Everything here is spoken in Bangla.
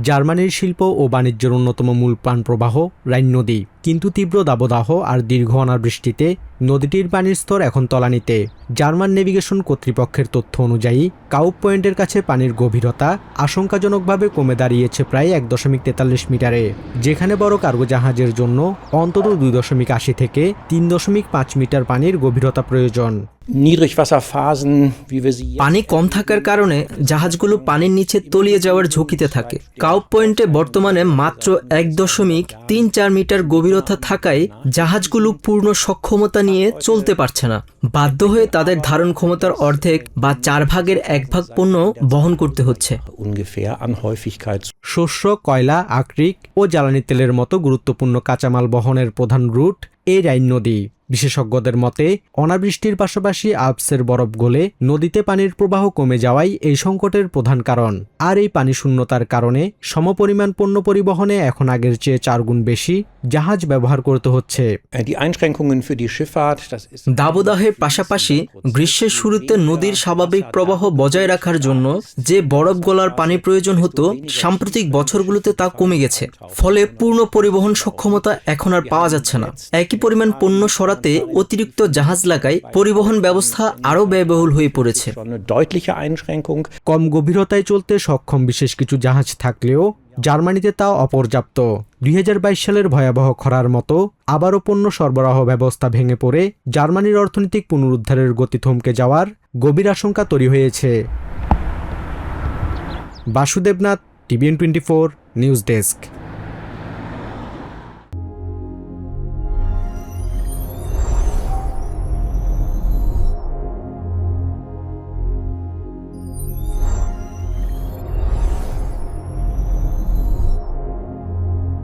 জার্মানির শিল্প ও বাণিজ্যের অন্যতম মূল প্রাণপ্রবাহ রাইন নদী, কিন্তু তীব্র দাবদাহ আর দীর্ঘ অনাবৃষ্টিতে নদীটির পানির স্তর এখন তলানিতে। জার্মান নেভিগেশন কর্তৃপক্ষের তথ্য অনুযায়ী কাউপ পয়েন্টের কাছে পানির গভীরতা আশঙ্কাজনকভাবে কমে দাঁড়িয়েছে প্রায় 1.43 মিটারে, যেখানে বড় কার্গো জাহাজের জন্য অন্তত 2.80 থেকে 3.5 মিটার পানির গভীরতা প্রয়োজন। পানি কম থাকার কারণে জাহাজগুলো পানির নিচে তলিয়ে যাওয়ার ঝুঁকিতে থাকে। কাউপ পয়েন্টে বর্তমানে মাত্র 1.34 মিটার গভীরতা থাকায় জাহাজগুলো পূর্ণ সক্ষমতা নিয়ে চলতে পারছে না। বাধ্য হয়ে তাদের ধারণ ক্ষমতার অর্ধেক বা 4 ভাগের 1 ভাগ পণ্য বহন করতে হচ্ছে। শস্য, কয়লা, আকরিক ও জ্বালানি তেলের মতো গুরুত্বপূর্ণ কাঁচামাল বহনের প্রধান রুট এই রাইন নদী। বিশেষজ্ঞদের মতে অনাবৃষ্টির পাশাপাশি আল্পসের বরফ গলে নদীতে পানির প্রবাহ কমে যাওয়াই এই সংকটের প্রধান কারণ। আর এই পানি শূন্যতার কারণে সমপরিমাণ পণ্য পরিবহনে এখন আগের চেয়ে 4 গুণ বেশি জাহাজ ব্যবহার করতে হচ্ছে। দাবদাহের পাশাপাশি গ্রীষ্মের শুরুতে নদীর স্বাভাবিক প্রবাহ বজায় রাখার জন্য যে বরফ গলার পানি প্রয়োজন হতো, সাম্প্রতিক বছরগুলোতে তা কমে গেছে। ফলে পূর্ণ পরিবহন সক্ষমতা এখন আর পাওয়া যাচ্ছে না। একই পরিমাণ পণ্য সরাতে অতিরিক্ত জাহাজ লাগায় পরিবহন ব্যবস্থা আরও ব্যয়বহুল হয়ে পড়েছে। কম গভীরতায় চলতে সক্ষম বিশেষ কিছু জাহাজ থাকলেও জার্মানিতে তা অপর্যাপ্ত। 2022 সালের ভয়াবহ খরার মতো আবারও পণ্য সরবরাহ ব্যবস্থা ভেঙে পড়ে জার্মানির অর্থনৈতিক পুনরুদ্ধারের গতি থমকে যাওয়ার গভীর আশঙ্কা তৈরি হয়েছে। Basudebnath, TVN24 news desk.